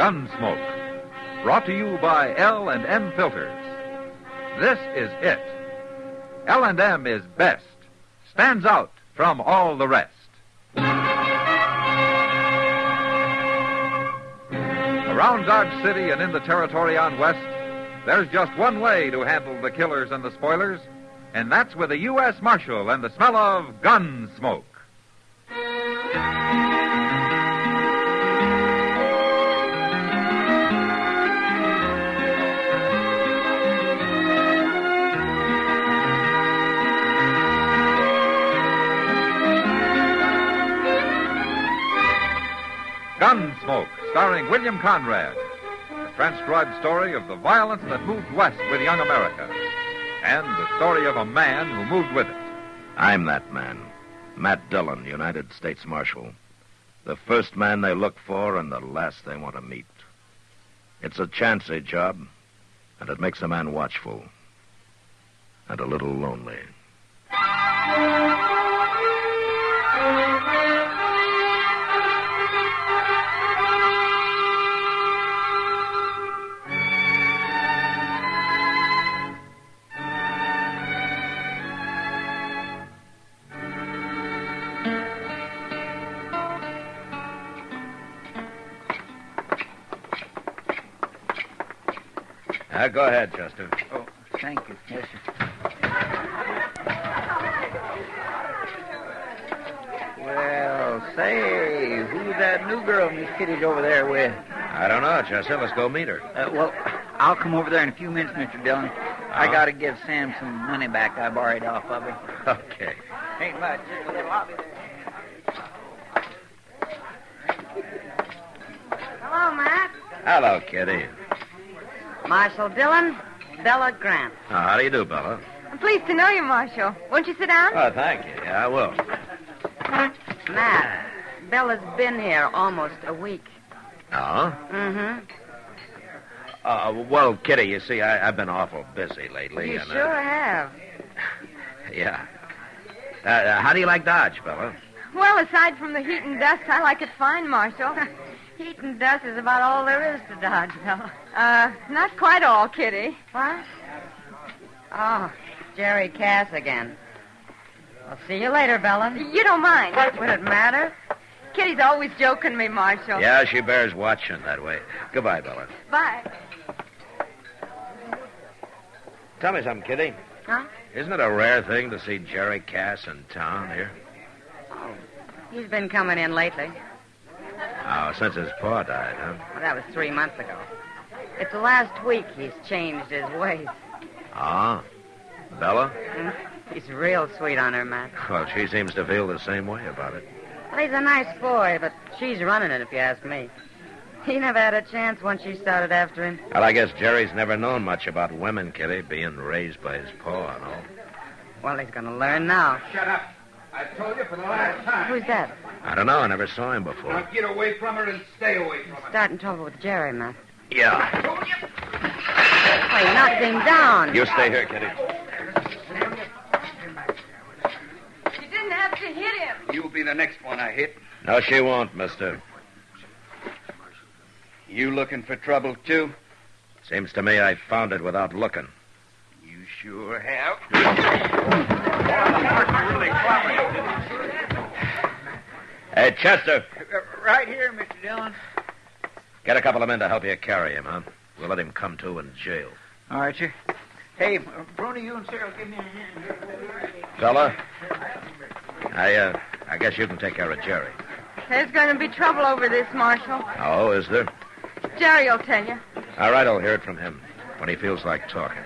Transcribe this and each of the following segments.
Gunsmoke. Brought to you by L&M Filters. This is it. L&M is best. Stands out from all the rest. Around Dodge City and in the territory on West, there's just one way to handle the killers and the spoilers, and that's with a U.S. Marshal and the smell of Gunsmoke. Gunsmoke, starring William Conrad. The transcribed story of the violence that moved west with young America. And the story of a man who moved with it. I'm that man. Matt Dillon, United States Marshal. The first man they look for and the last they want to meet. It's a chancy job, and it makes a man watchful. And a little lonely. Go ahead, Chester. Oh, thank you. Yes, sir. Well, say, who's that new girl Miss Kitty's over there with? I don't know, Chester. Let's go meet her. Well, I'll come over there in a few minutes, Mr. Dillon. I got to give Sam some money back I borrowed off of him. Okay. Ain't much. Just a little. I'll be there. Hello, Matt. Hello, Kitty. Marshal Dillon, Bella Grant. How do you do, Bella? I'm pleased to know you, Marshal. Won't you sit down? Oh, thank you. Yeah, I will. Matt, Bella's been here almost a week. Oh? Mm-hmm. Well, Kitty, you see, I've been awful busy lately. You and, sure have. Yeah. How do you like Dodge, Bella? Well, aside from the heat and dust, I like it fine, Marshal. Heat and dust is about all there is to Dodge, Bella. Not quite all, Kitty. What? Oh, Jerry Cass again. I'll see you later, Bella. You don't mind. Would it matter? Kitty's always joking me, Marshal. Yeah, she bears watching that way. Goodbye, Bella. Bye. Tell me something, Kitty. Huh? Isn't it a rare thing to see Jerry Cass in town here? Oh, he's been coming in lately. Oh, since his pa died, huh? Well, that was 3 months ago. It's the last week he's changed his ways. Ah, Bella? He's real sweet on her, Matt. Well, she seems to feel the same way about it. Well, he's a nice boy, but she's running it, if you ask me. He never had a chance once she started after him. Well, I guess Jerry's never known much about women, Kitty, being raised by his pa and all. Well, he's going to learn now. Shut up. I told you for the last time. Who's that? I don't know. I never saw him before. Now get away from her and stay away from her. Starting trouble with Jerry, Matt. Yeah. Well, you knocked him down. You stay here, Kitty. You didn't have to hit him. You'll be the next one I hit. No, she won't, mister. You looking for trouble, too? Seems to me I found it without looking. You sure have. Hey, Chester. Right here, Mr. Dillon. Get a couple of men to help you carry him, huh? We'll let him come to in jail. All right, sir. Hey, Brony, you and Sarah, give me a hand here. Fella, I guess you can take care of Jerry. There's going to be trouble over this, Marshal. Oh, is there? Jerry will tell you. All right, I'll hear it from him when he feels like talking.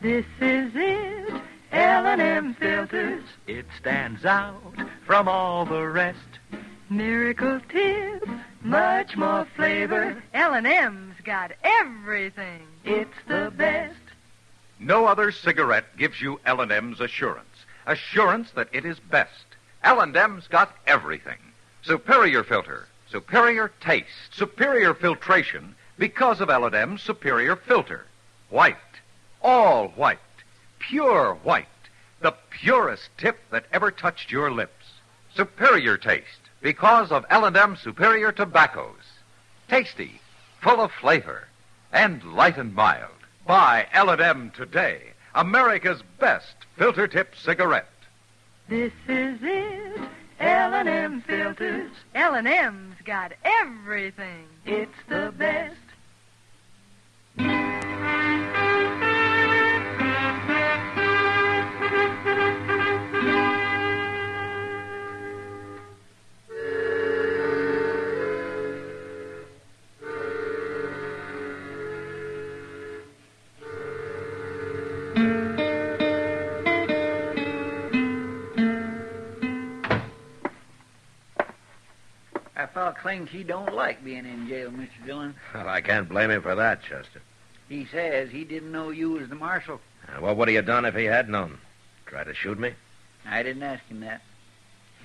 This is it, L&M Filters. It stands out from all the rest. Miracle tip, much more flavor. L&M's got everything. It's the best. No other cigarette gives you L&M's assurance. Assurance that it is best. L&M's got everything. Superior filter, superior taste, Superior filtration because of L&M's superior filter. White. All white. Pure white. The purest tip that ever touched your lips. superior taste because of L&M superior tobaccos. Tasty, full of flavor, and light and mild. Buy L&M today, America's best filter tip cigarette. This is it, L&M filters. L&M's got everything. It's the best. That fellow claims he don't like being in jail, Mr. Dillon. Well, I can't blame him for that, Chester. He says he didn't know you was the marshal. Well, what would he have done if he had known? Try to shoot me? I didn't ask him that.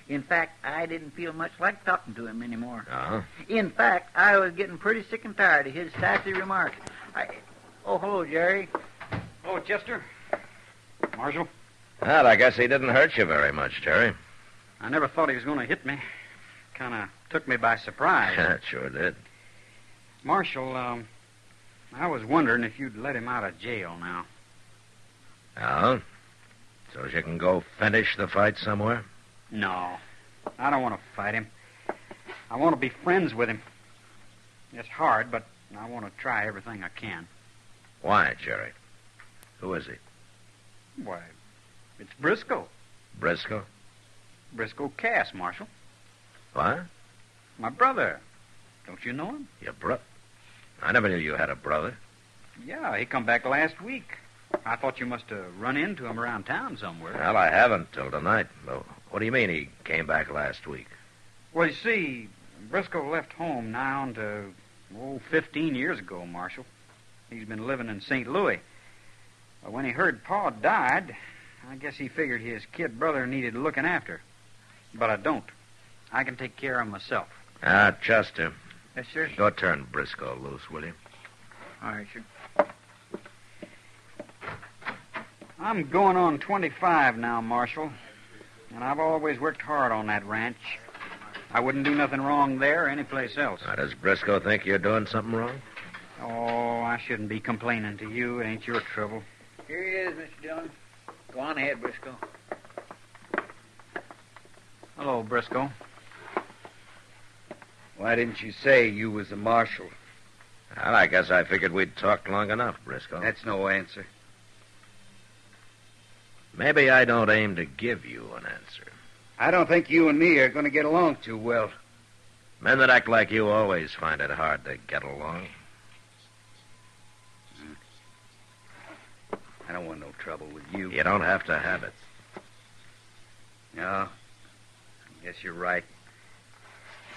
In fact, I didn't feel much like talking to him anymore. Uh-huh. In fact, I was getting pretty sick and tired of his sassy remarks. Oh, hello, Jerry. Oh, Chester. Marshal, Well, I guess he didn't hurt you very much, Jerry. I never thought he was going to hit me. Kind of took me by surprise. It sure did. Marshal, I was wondering if you'd let him out of jail now. Oh? So you can go finish the fight somewhere? No, I don't want to fight him. I want to be friends with him. It's hard, but I want to try everything I can. Why, Jerry? Who is he? Why, it's Briscoe. Briscoe? Briscoe Cass, Marshal. What? My brother. Don't you know him? Your brother? I never knew you had a brother. Yeah, he come back last week. I thought you must have run into him around town somewhere. Well, I haven't till tonight. Well, what do you mean he came back last week? Well, you see, Briscoe left home now on to, 15 years ago, Marshal. He's been living in St. Louis. But when he heard Pa died, I guess he figured his kid brother needed looking after. But I don't. I can take care of myself. Chester. Yes, sir. Go turn Briscoe loose, will you? All right, sir. I'm going on 25 now, Marshal. And I've always worked hard on that ranch. I wouldn't do nothing wrong there or anyplace else. Does Briscoe think you're doing something wrong? Oh, I shouldn't be complaining to you. It ain't your trouble. Here he is, Mr. Dillon. Go on ahead, Briscoe. Hello, Briscoe. Why didn't you say you was the marshal? Well, I guess I figured we'd talked long enough, Briscoe. That's no answer. Maybe I don't aim to give you an answer. I don't think you and me are going to get along too well. Men that act like you always find it hard to get along. I don't want no trouble with you. You don't have to have it. No. I guess you're right.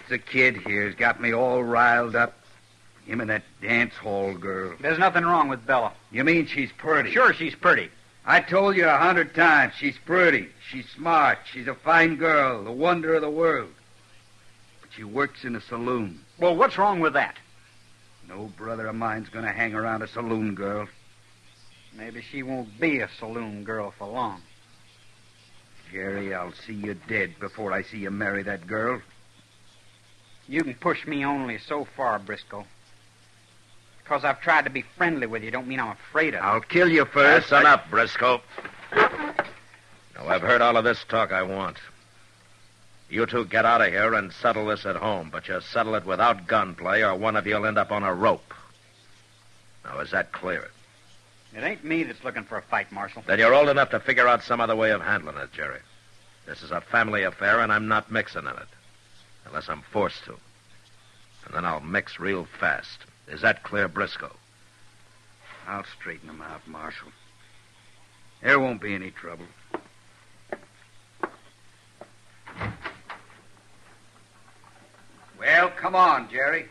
The kid here's got me all riled up. Him and that dance hall girl. There's nothing wrong with Bella. You mean she's pretty? Sure, she's pretty. I told you 100 times she's pretty. She's smart. She's a fine girl, the wonder of the world. But she works in a saloon. Well, what's wrong with that? No brother of mine's going to hang around a saloon girl. Maybe she won't be a saloon girl for long. Jerry, I'll see you dead before I see you marry that girl. You can push me only so far, Briscoe. Because I've tried to be friendly with you don't mean I'm afraid of you. I'll kill you first. Listen up, Briscoe. Now, I've heard all of this talk I want. You two get out of here and settle this at home, but you settle it without gunplay or one of you'll end up on a rope. Now, is that clear? It ain't me that's looking for a fight, Marshal. Then you're old enough to figure out some other way of handling it, Jerry. This is a family affair, and I'm not mixing in it. Unless I'm forced to. And then I'll mix real fast. Is that clear, Briscoe? I'll straighten them out, Marshal. There won't be any trouble. Well, come on, Jerry.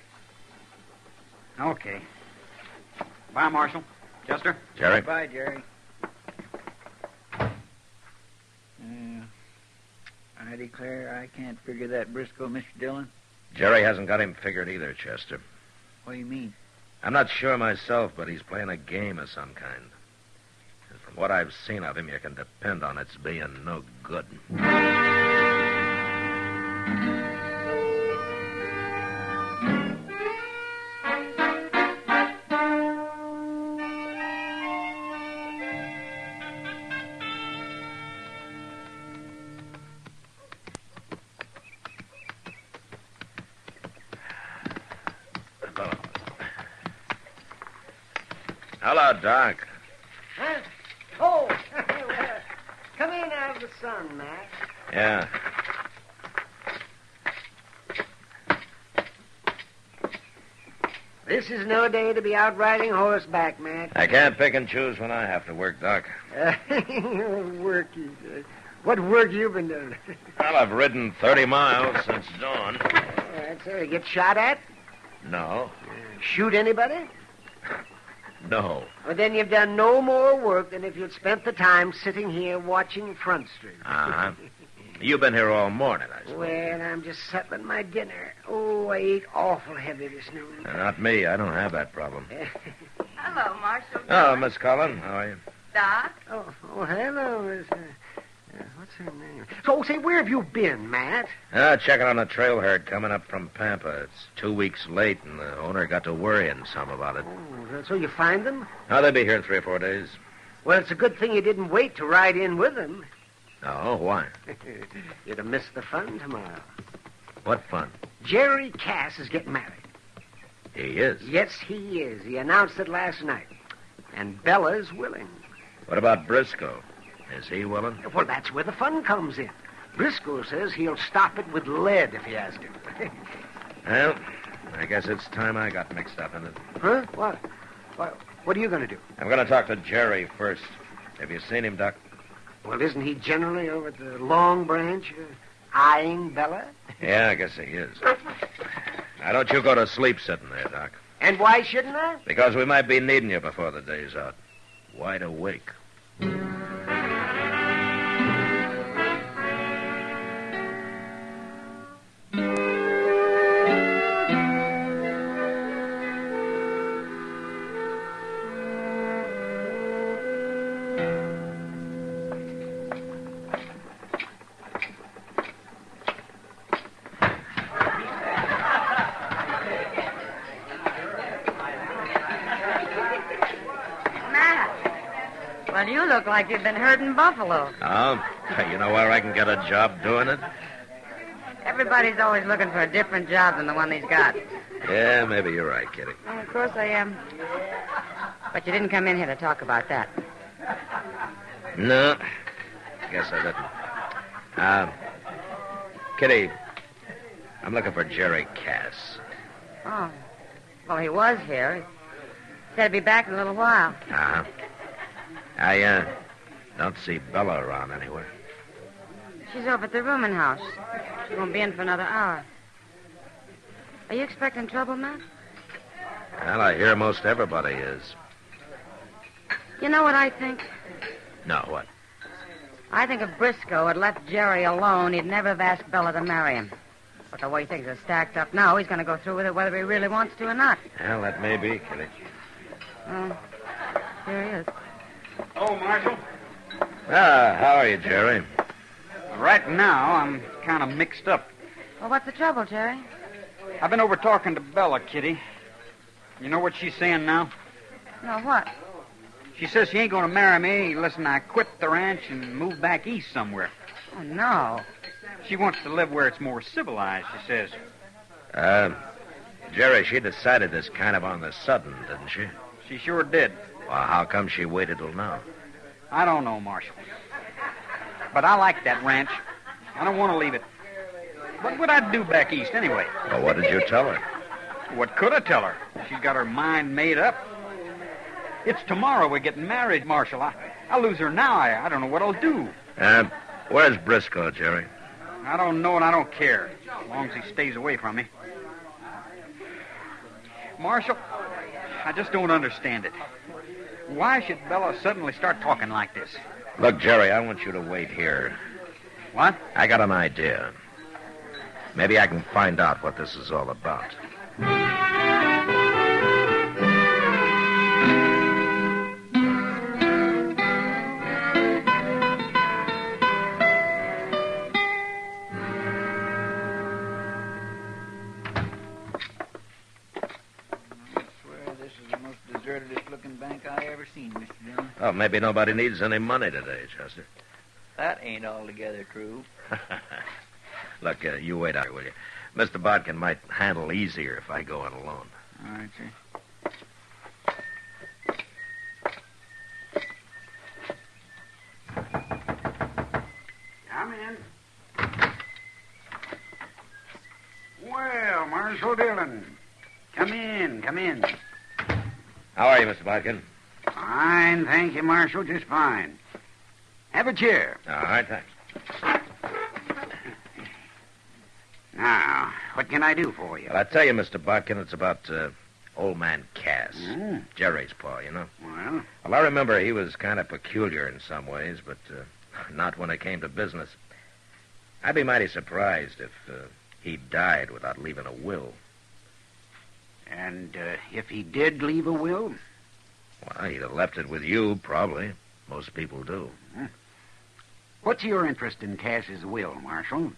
Okay. Bye, Marshal. Chester? Jerry? Bye, Jerry. I declare I can't figure that Briscoe, Mr. Dillon. Jerry hasn't got him figured either, Chester. What do you mean? I'm not sure myself, but he's playing a game of some kind. And from what I've seen of him, you can depend on its being no good. Hello, Doc. Huh? Oh, come in out of the sun, Matt. Yeah. This is no day to be out riding horseback, Matt. I can't pick and choose when I have to work, Doc. Work, he says. What work you been doing? Well, I've ridden 30 miles since dawn. That's it. Get shot at? No. Shoot anybody? No. Well, then you've done no more work than if you'd spent the time sitting here watching Front Street. Uh-huh. You've been here all morning, I suppose. Well, I'm just settling my dinner. Oh, I ate awful heavy this noon. Not me. I don't have that problem. Hello, Marshal. Oh, Miss Cullen. How are you? Doc? Oh, hello, Miss... what's her name? So, say, where have you been, Matt? Checking on the trail herd coming up from Pampa. It's 2 weeks late, and the owner got to worrying some about it. Oh, so you find them? Oh, they'll be here in 3 or 4 days. Well, it's a good thing you didn't wait to ride in with them. Oh, why? You'd have missed the fun tomorrow. What fun? Jerry Cass is getting married. He is? Yes, he is. He announced it last night. And Bella's willing. What about Briscoe? Is he willing? Well, that's where the fun comes in. Briscoe says he'll stop it with lead if he has to. Well, I guess it's time I got mixed up in it. Huh? What? What are you going to do? I'm going to talk to Jerry first. Have you seen him, Doc? Well, isn't he generally over at the Long Branch eyeing Bella? Yeah, I guess he is. Now, don't you go to sleep sitting there, Doc. And why shouldn't I? Because we might be needing you before the day's out. Wide awake. Well, you look like you've been herding buffalo. Oh, you know where I can get a job doing it? Everybody's always looking for a different job than the one he's got. Yeah, maybe you're right, Kitty. Well, of course I am. But you didn't come in here to talk about that. No, guess I didn't. Kitty, I'm looking for Jerry Cass. Oh. Well, he was here. He said he'd be back in a little while. Uh-huh. I don't see Bella around anywhere. She's over at the rooming house. She won't be in for another hour. Are you expecting trouble, Matt? Well, I hear most everybody is. You know what I think? No, what? I think if Briscoe had left Jerry alone, he'd never have asked Bella to marry him. But the way things are stacked up now, he's going to go through with it whether he really wants to or not. Well, that may be, Kitty. Oh, here he is. Oh, Marshal. How are you, Jerry? Right now, I'm kind of mixed up. Well, what's the trouble, Jerry? I've been over talking to Bella, Kitty. You know what she's saying now? No, what? She says she ain't going to marry me unless I quit the ranch and move back east somewhere. Oh, no. She wants to live where it's more civilized, she says. Jerry, she decided this kind of on the sudden, didn't she? She sure did. Well, how come she waited till now? I don't know, Marshal. But I like that ranch. I don't want to leave it. What would I do back east anyway? Well, what did you tell her? What could I tell her? She's got her mind made up. It's tomorrow we're getting married, Marshal. I'll lose her now. I don't know what I'll do. Where's Briscoe, Jerry? I don't know and I don't care, as long as he stays away from me. Marshal, I just don't understand it. Why should Bella suddenly start talking like this? Look, Jerry, I want you to wait here. What? I got an idea. Maybe I can find out what this is all about. Oh, maybe nobody needs any money today, Chester. That ain't altogether true. Look, you wait out, will you? Mr. Bodkin might handle easier if I go in alone. All right, sir. Come in. Well, Marshal Dillon. Come in, come in. How are you, Mr. Bodkin? Fine, thank you, Marshal, just fine. Have a chair. All right, thanks. Now, what can I do for you? Well, I tell you, Mr. Bodkin, it's about old man Cass. Mm. Jerry's pa, you know. Well, I remember he was kind of peculiar in some ways, but not when it came to business. I'd be mighty surprised if he died without leaving a will. and if he did leave a will? Well, he'd have left it with you, probably. Most people do. Mm-hmm. What's your interest in Cass's will, Marshal?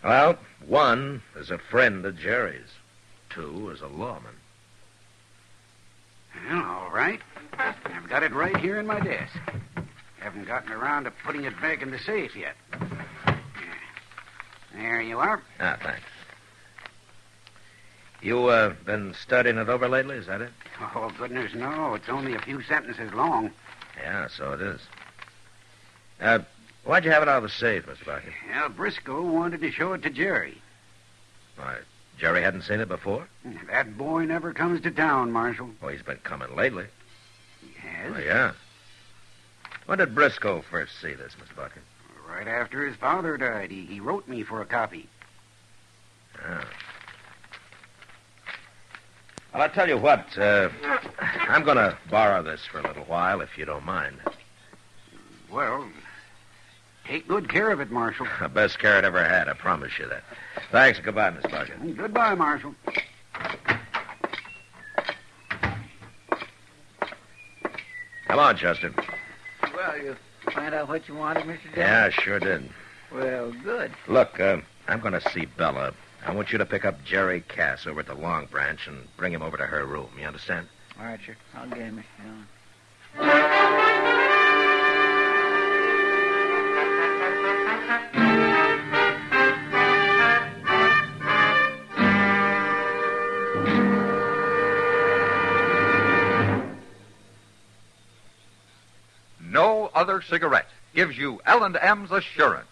Well, one is a friend of Jerry's. Two is a lawman. Well, all right. I've got it right here in my desk. Haven't gotten around to putting it back in the safe yet. There you are. Ah, thanks. You been studying it over lately, is that it? Oh, goodness, no. It's only a few sentences long. Yeah, so it is. Why'd you have it out of the safe, Mr. Barker? Well, Briscoe wanted to show it to Jerry. Why, Jerry hadn't seen it before? That boy never comes to town, Marshal. Well, he's been coming lately. He has? Oh, yeah. When did Briscoe first see this, Mr. Barker? Right after his father died. He wrote me for a copy. Yeah. Well, I'll tell you what. I'm going to borrow this for a little while, if you don't mind. Well, take good care of it, Marshal. The best care it ever had, I promise you that. Thanks. Goodbye, Miss Barker. Goodbye, Marshal. Come on, Chester. Well, you find out what you wanted, Mr. Dillon? Yeah, I sure did. Well, good. Look, I'm going to see Bella. I want you to pick up Jerry Cass over at the Long Branch and bring him over to her room. You understand? All right, sir. I'll get him, Mr. Dillon. No other cigarette gives you L&M's assurance.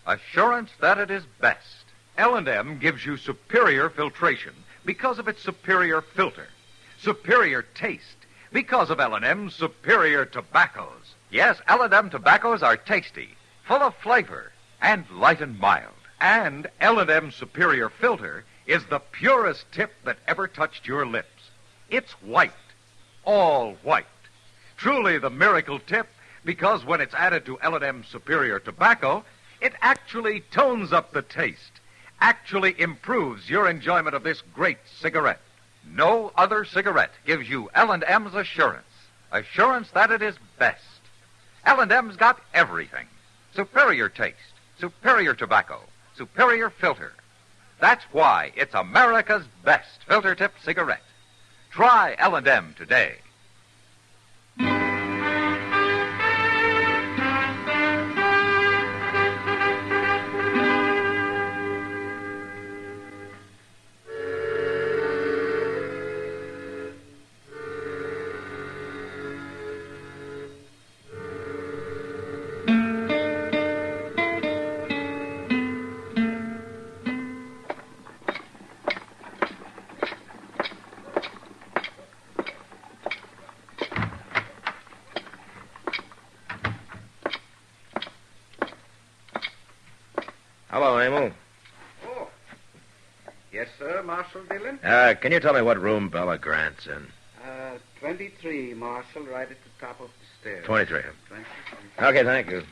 Assurance that it is best. L&M gives you superior filtration because of its superior filter. Superior taste because of L&M's superior tobaccos. Yes, L&M tobaccos are tasty, full of flavor, and light and mild. And L&M superior filter is the purest tip that ever touched your lips. It's white, all white. Truly the miracle tip, because when it's added to L&M superior tobacco, it actually tones up the taste, actually improves your enjoyment of this great cigarette. No other cigarette gives you L&M's assurance. Assurance that it is best. L&M's got everything. Superior taste, superior tobacco, superior filter. That's why it's America's best filter tip cigarette. Try L&M today. Hello, Emil. Oh. Yes, sir, Marshal Dillon? Can you tell me what room Bella Grant's in? 23, Marshal, right at the top of the stairs. 23. 23. Okay, thank you.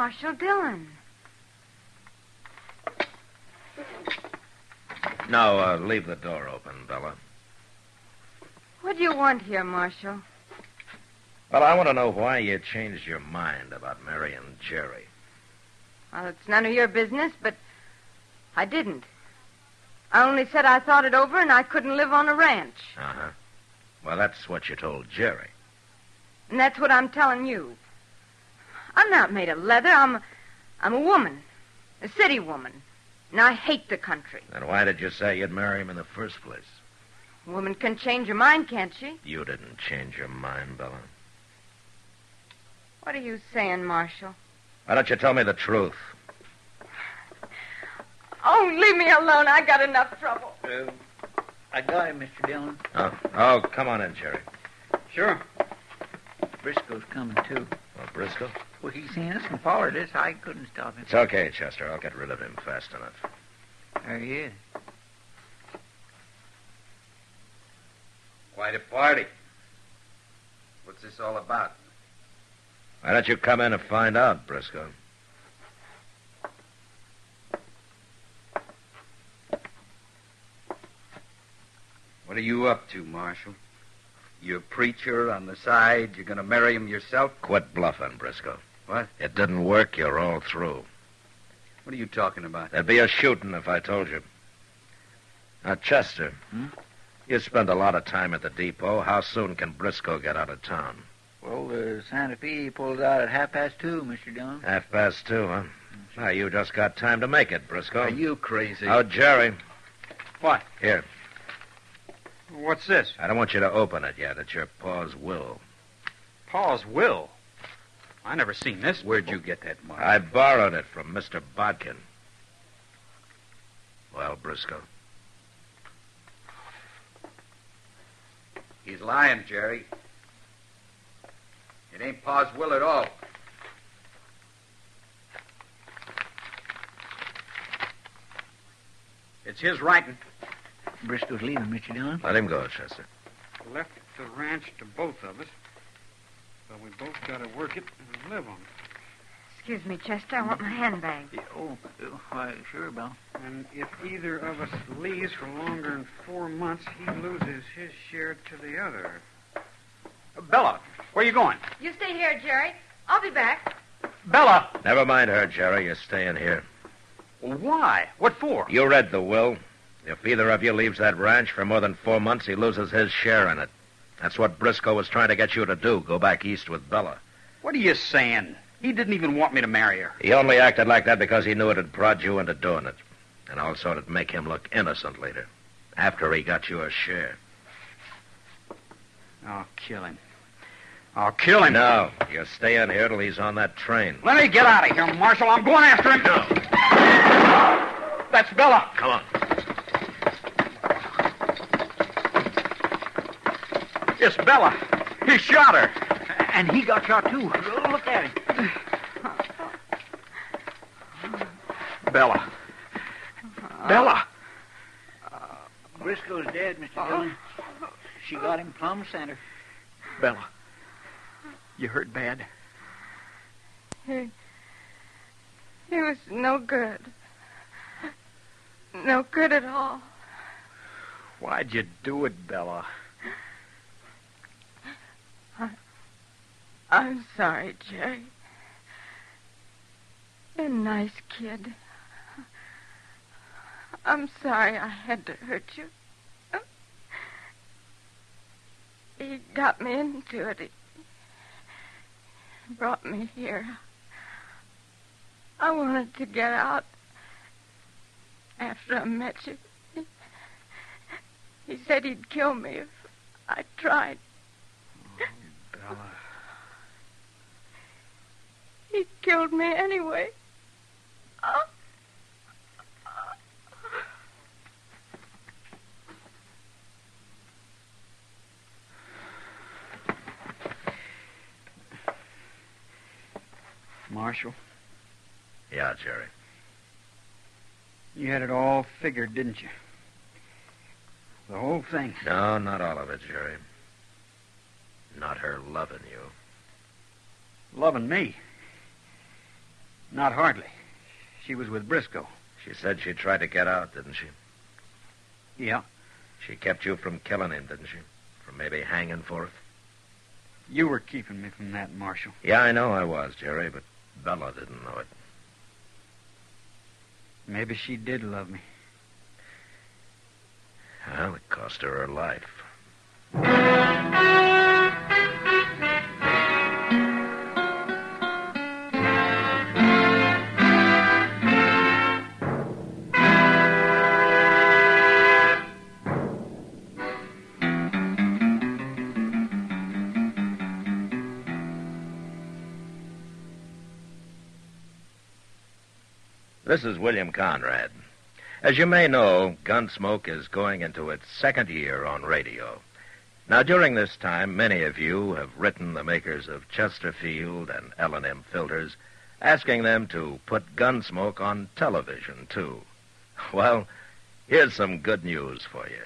Marshal Dillon. No, leave the door open, Bella. What do you want here, Marshal? Well, I want to know why you changed your mind about marrying Jerry. Well, it's none of your business, but I didn't. I only said I thought it over and I couldn't live on a ranch. Uh-huh. Well, that's what you told Jerry. And that's what I'm telling you. I'm not made of leather. I'm a woman. A city woman. And I hate the country. Then why did you say you'd marry him in the first place? A woman can change her mind, can't she? You didn't change your mind, Bella. What are you saying, Marshal? Why don't you tell me the truth? Oh, leave me alone. I got enough trouble. I got him, Mr. Dillon. Oh, come on in, Jerry. Sure. Briscoe's coming, too. Well, Briscoe? Well, he seen us and followed us. I couldn't stop him. It's okay, Chester. I'll get rid of him fast enough. There he is. Quite a party. What's this all about? Why don't you come in and find out, Briscoe? What are you up to, Marshal? You a preacher on the side? You're going to marry him yourself? Quit bluffing, Briscoe. What? It didn't work. You're all through. What are you talking about? There'd be a shooting if I told you. Now, Chester, you spend a lot of time at the depot. How soon can Briscoe get out of town? Well, the Santa Fe pulls out at 2:30, Mr. Dillon. 2:30, huh? Now, you just got time to make it, Briscoe. Are you crazy? Oh, Jerry. What? Here. What's this? I don't want you to open it yet. It's your pa's will. Pa's will? I never seen this. Where'd you get that, Mark? I borrowed it from Mr. Bodkin. Well, Briscoe. He's lying, Jerry. It ain't Pa's will at all. It's his writing. Briscoe's leaving, Mr. Dillon. Let him go, Chester. Left the ranch to both of us. So we both got to work it and live on it. Excuse me, Chester. I want my handbag. Why, sure, Bill. And if either of us leaves for longer than 4 months, he loses his share to the other. Bella, where you going? You stay here, Jerry. I'll be back. Bella! Never mind her, Jerry. You're staying here. Why? What for? You read the will. If either of you leaves that ranch for more than 4 months, he loses his share in it. That's what Briscoe was trying to get you to do, go back east with Bella. What are you saying? He didn't even want me to marry her. He only acted like that because he knew it'd prod you into doing it. And also it'd make him look innocent later, after he got you a share. I'll kill him. I'll kill him. No, you're staying here till he's on that train. Let me get out of here, Marshal. I'm going after him. No. That's Bella. Come on. It's Bella. He shot her. And he got shot, too. Look at him. Bella. Bella. Briscoe's dead, Mr. Dillon. She got him plumb center. Bella. You hurt bad? He was no good. No good at all. Why'd you do it, Bella? I'm sorry, Jerry. You're a nice kid. I'm sorry I had to hurt you. He got me into it. He brought me here. I wanted to get out after I met you. He said he'd kill me if I tried. Oh, Bella. He killed me anyway. Marshal, Yeah, Jerry. you had it all figured, didn't you? The whole thing. No, not all of it, Jerry. Not her loving you. Loving me. Not hardly. She was with Briscoe. She said she tried to get out, didn't she? Yeah. She kept you from killing him, didn't she? From maybe hanging for it? You were keeping me from that, Marshal. Yeah, I know I was, Jerry, but Bella didn't know it. Maybe she did love me. Well, it cost her life. This is William Conrad. As you may know, Gunsmoke is going into its second year on radio. Now, during this time, many of you have written the makers of Chesterfield and L&M filters, asking them to put Gunsmoke on television, too. Well, here's some good news for you.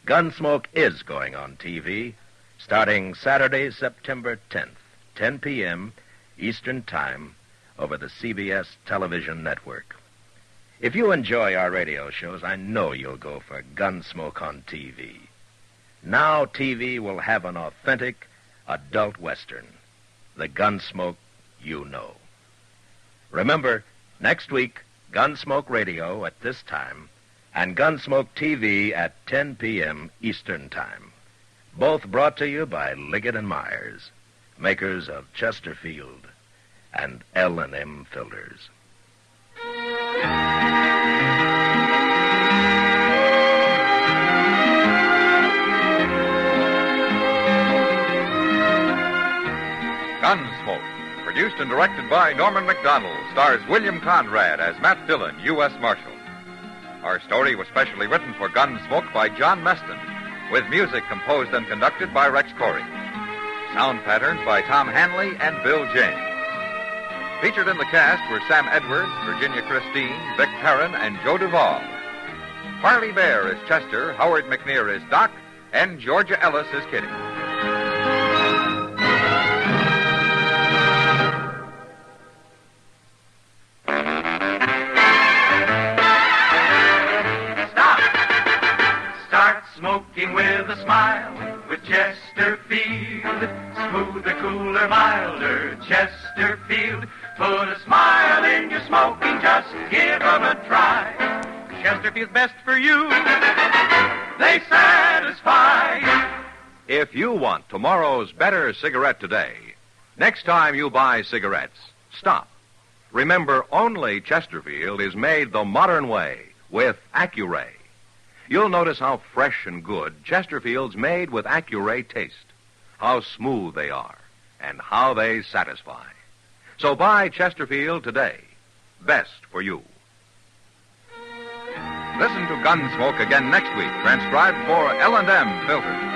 Gunsmoke is going on TV, starting Saturday, September 10th, 10 p.m. Eastern Time, over the CBS television network. If you enjoy our radio shows, I know you'll go for Gunsmoke on TV. Now TV will have an authentic adult Western, the Gunsmoke you know. Remember, next week, Gunsmoke Radio at this time, and Gunsmoke TV at 10 p.m. Eastern Time. Both brought to you by Liggett & Myers, makers of Chesterfield and L&M filters. Gunsmoke, produced and directed by Norman Macdonnell, stars William Conrad as Matt Dillon, U.S. Marshal. Our story was specially written for Gunsmoke by John Meston, with music composed and conducted by Rex Corey. Sound patterns by Tom Hanley and Bill James. Featured in the cast were Sam Edwards, Virginia Christine, Vic Perrin, and Joe Duvall. Parley Baer is Chester, Howard McNear is Doc, and Georgia Ellis is Kitty. Smoking with a smile, with Chesterfield. Smoother, cooler, milder, Chesterfield. Put a smile in your smoking, just give 'em a try. Chesterfield's best for you. They satisfy. If you want tomorrow's better cigarette today, next time you buy cigarettes, stop. Remember, only Chesterfield is made the modern way with Accuray. You'll notice how fresh and good Chesterfield's made with Accuray taste, how smooth they are, and how they satisfy. So buy Chesterfield today. Best for you. Listen to Gunsmoke again next week, transcribed for L&M filters.